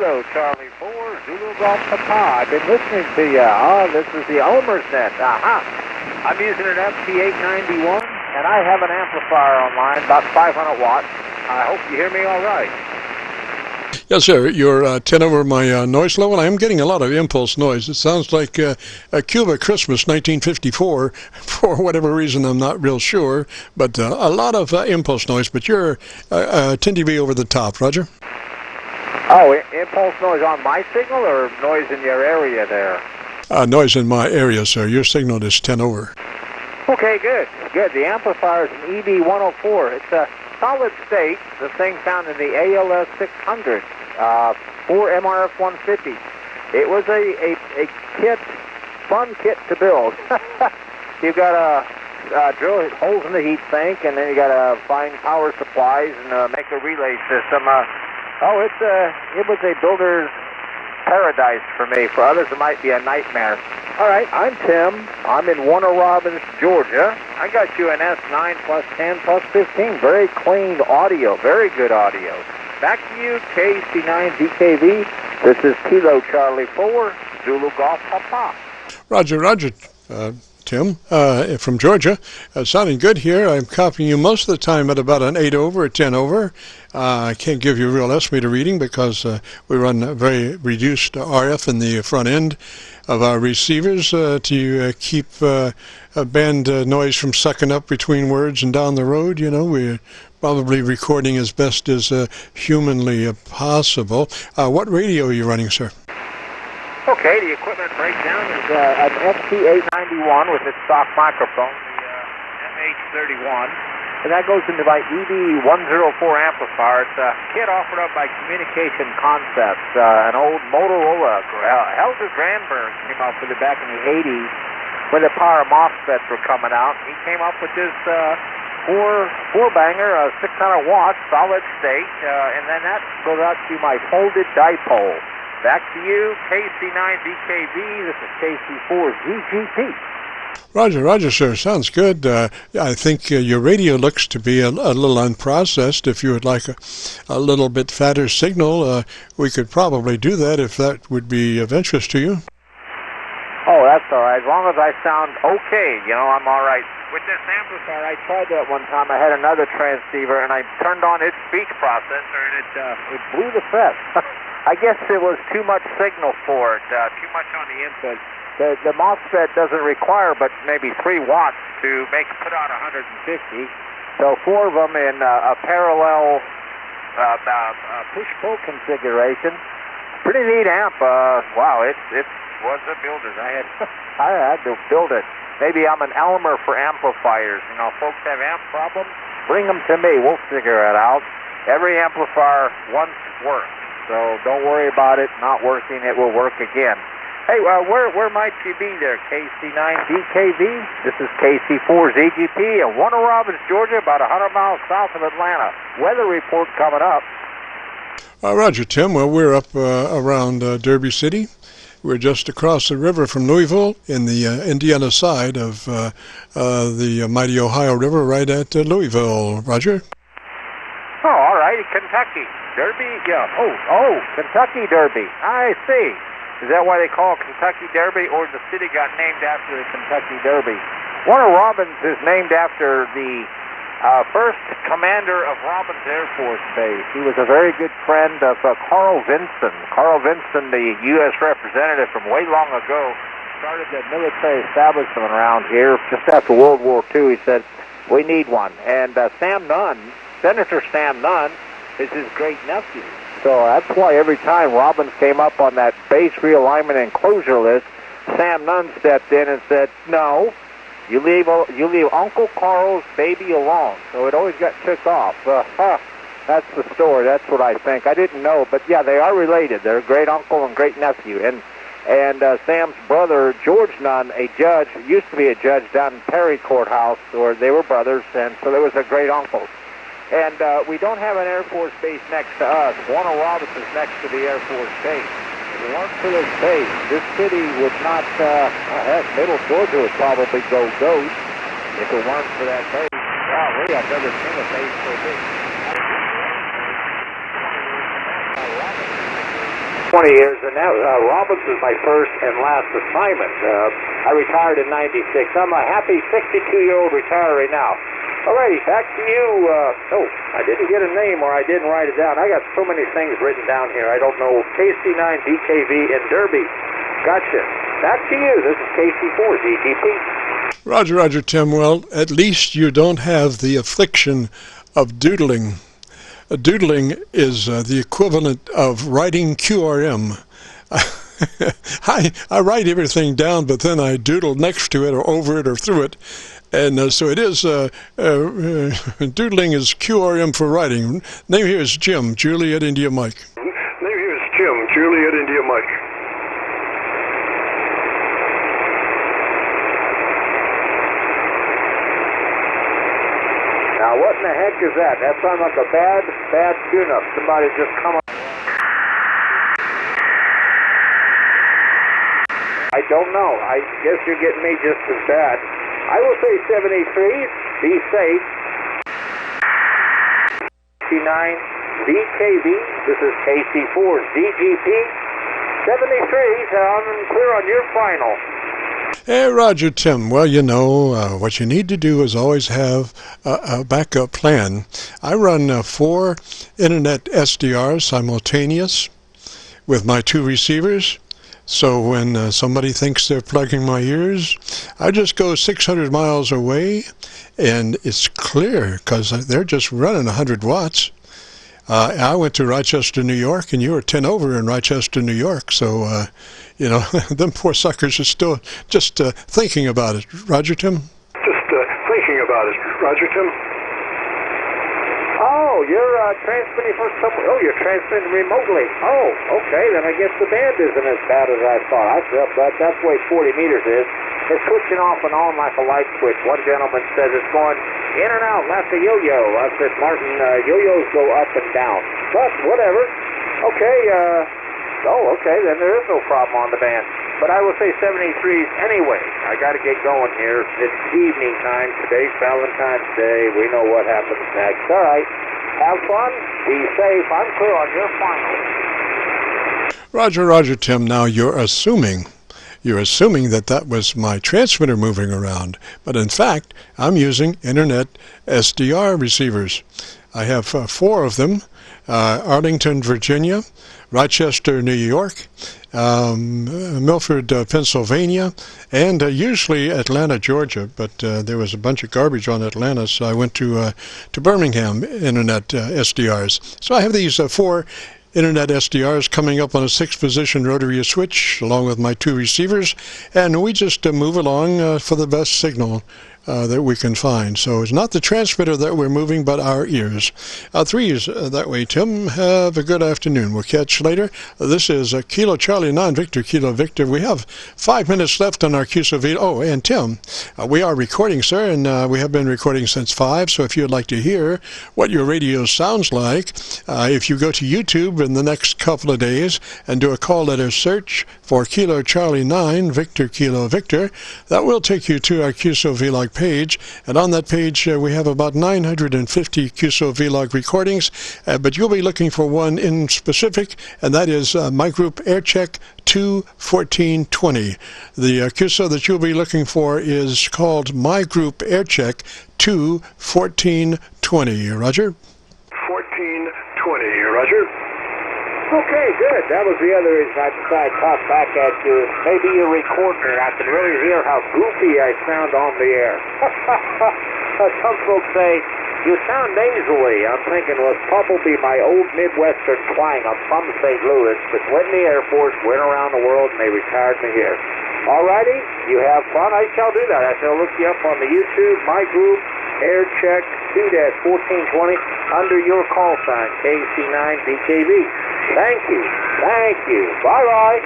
Kilo Charlie 4, Zulu Golf Papa. I've been listening to you. Oh, this is the Omer's Nest. Aha. I'm using an FT-891, and I have an amplifier online, about 500 watts. I hope you hear me all right. Yes, sir. You're 10 over my noise level. I am getting a lot of impulse noise. It sounds like a Cuba Christmas 1954. For whatever reason, I'm not real sure. But a lot of impulse noise. But you're 10 dB over the top. Roger? Oh, impulse noise on my signal or noise in your area there? Noise in my area, sir. Your signal is 10 over. Okay, good. Good. The amplifier is an EB104. It's a solid state, the thing found in the ALS 600 for MRF 150. It was a kit, fun kit to build. You've got to drill holes in the heat sink, and then you got to find power supplies and make a relay system. It was a builder's paradise for me. For others, it might be a nightmare. All right, I'm Tim. I'm in Warner Robins, Georgia. I got you an S9 plus 10 plus 15. Very clean audio, very good audio. Back to you, KC9VKV. This is Kilo Charlie 4, Zulu Golf Papa. Roger, Tim, from Georgia. Sounding good here. I'm copying you most of the time at about an 8 over or 10 over. I can't give you a real S-meter reading because we run a very reduced RF in the front end of our receivers to keep band noise from sucking up between words and down the road. You know, we're probably recording as best as humanly possible. What radio are you running, sir? Okay, the equipment breakdown is an FT-891 with its stock microphone, the MH31, and that goes into my EB104 amplifier. It's a kit offered up by Communication Concepts, an old Motorola. Helga Granberg came up with it back in the 80s when the power MOSFETs were coming out. He came up with this four-banger, 600 watts, solid state, and then that goes out to my folded dipole. Back to you, KC9VKV. This is KC4ZGP. Roger, sir. Sounds good. I think your radio looks to be a little unprocessed. If you would like a little bit fatter signal, we could probably do that if that would be of interest to you. Oh, that's all right. As long as I sound okay, you know, I'm all right. With this amplifier, I tried that one time. I had another transceiver, and I turned on its speech processor, and it blew the fest. I guess it was too much signal for it, too much on the input. The MOSFET doesn't require but maybe 3 watts to put out 150. So 4 of them in a parallel push-pull configuration. Pretty neat amp. Wow, it was a builder's. I had to build it. Maybe I'm an Elmer for amplifiers. You know, folks have amp problems, bring them to me. We'll figure it out. Every amplifier once worked. So don't worry about it not working. It will work again. Hey, where might you be there, KC9VKV? This is KC4ZGP in Warner Robins, Georgia, about 100 miles south of Atlanta. Weather report coming up. Roger, Tim. Well, we're up around Derby City. We're just across the river from Louisville in the Indiana side of the mighty Ohio River right at Louisville. Roger? Oh, all right. Kentucky. Derby? Yeah. Oh, Kentucky Derby. I see. Is that why they call it Kentucky Derby, or the city got named after the Kentucky Derby? Warner Robins is named after the first commander of Robins Air Force Base. He was a very good friend of Carl Vinson. Carl Vinson, the U.S. representative from way long ago, started the military establishment around here just after World War II. He said, we need one. And Sam Nunn, Senator Sam Nunn, is his great nephew. So that's why every time Robins came up on that base realignment and closure list, Sam Nunn stepped in and said, no, you leave Uncle Carl's baby alone. So it always got took off. That's the story. That's what I think. I didn't know, but yeah, they are related. They're great uncle and great nephew. And Sam's brother, George Nunn, a judge, used to be a judge down in Perry Courthouse, where they were brothers, and so there was a great uncle. And we don't have an Air Force base next to us. Warner Robins is next to the Air Force base. If it weren't for this base, this city would not, heck, Middle Georgia would probably go ghost if it weren't for that base. Golly, I've never seen a base so big. 20 years, and that Robbins is my first and last assignment. I retired in 96. I'm a happy 62-year-old retiree now. Alrighty, back to you. I didn't get a name, or I didn't write it down. I got so many things written down here. I don't know. KC9VKV in Derby. Gotcha. Back to you. This is KC4ZGP. Roger, Tim. Well, at least you don't have the affliction of doodling. Doodling is the equivalent of writing QRM. I write everything down, but then I doodle next to it or over it or through it. And so it is, doodling is QRM for writing. Name here is Jim, Juliet, India, Mike. Name here is Jim, Juliet, India, Mike. Now, what in the heck is that? That sounds like a bad tune-up. Somebody just come up. I don't know. I guess you're getting me just as bad. I will say 73s, be safe. KC9VKV, this is KC4ZGP. 73s, I'm clear on your final. Hey, Roger, Tim. Well, you know, what you need to do is always have a backup plan. I run 4 internet SDRs simultaneous with my 2 receivers. So when somebody thinks they're plugging my ears, I just go 600 miles away, and it's clear because they're just running 100 watts. I went to Rochester, New York, and you were 10 over in Rochester, New York. So, you know, them poor suckers are still just thinking about it. Roger, Tim? Just thinking about it. Roger, Tim? Oh, you're transmitting from somewhere. Oh, you're transmitting remotely. Oh, okay. Then I guess the band isn't as bad as I thought. That's the way 40 meters is. It's switching off and on like a light switch. One gentleman says it's going in and out like a yo-yo. I said, Martin, yo-yos go up and down. But whatever. Okay. Okay. Then there is no problem on the band. But I will say 73s anyway. I got to get going here. It's evening time. Today's Valentine's Day. We know what happens next. All right. Have fun. Be safe. I'm clear on your final. Roger, Tim. Now you're assuming that was my transmitter moving around. But in fact, I'm using internet SDR receivers. I have 4 of them. Arlington, Virginia, Rochester, New York, Milford, Pennsylvania, and usually Atlanta, Georgia. But there was a bunch of garbage on Atlanta, so I went to Birmingham Internet SDRs. So I have these 4 Internet SDRs coming up on a 6-position rotary switch, along with my 2 receivers, and we just move along for the best signal that we can find. So it's not the transmitter that we're moving, but our ears. 3s that way, Tim. Have a good afternoon. We'll catch you later. This is Kilo Charlie 9 Victor, Kilo Victor. We have 5 minutes left on our Qso-Vlog. Oh, and Tim, we are recording, sir, and we have been recording since 5, so if you'd like to hear what your radio sounds like, if you go to YouTube in the next couple of days and do a call letter search for Kilo Charlie 9 Victor, Kilo Victor, that will take you to our Qso-Vlog page, and on that page we have about 950 Qso-Vlog recordings, but you'll be looking for one in specific, and that is my group Aircheck 21420. The Qso that you'll be looking for is called My Group Aircheck 21420. Roger? 1420. Roger? Okay, good. That was the other reason I decided to talk back at you. Maybe your recorder. I can really hear how goofy I sound on the air. Some folks say, you sound nasally. I'm thinking, well, it's probably my old Midwestern twang. I'm from St. Louis, but went in the Air Force, went around the world, and they retired me here. All righty, you have fun. I shall do that. I shall look you up on the YouTube, My Group, Aircheck 2-1420, under your call sign, KC9VKV. Thank you. Bye-bye.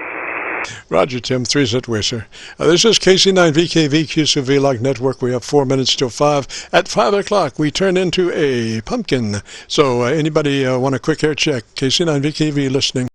Roger, Tim. 3's that way, sir. This is KC9VKV, Qso-Vlog Network. We have 4 minutes till 5. At 5 o'clock, we turn into a pumpkin. So anybody want a quick air check? KC9VKV listening.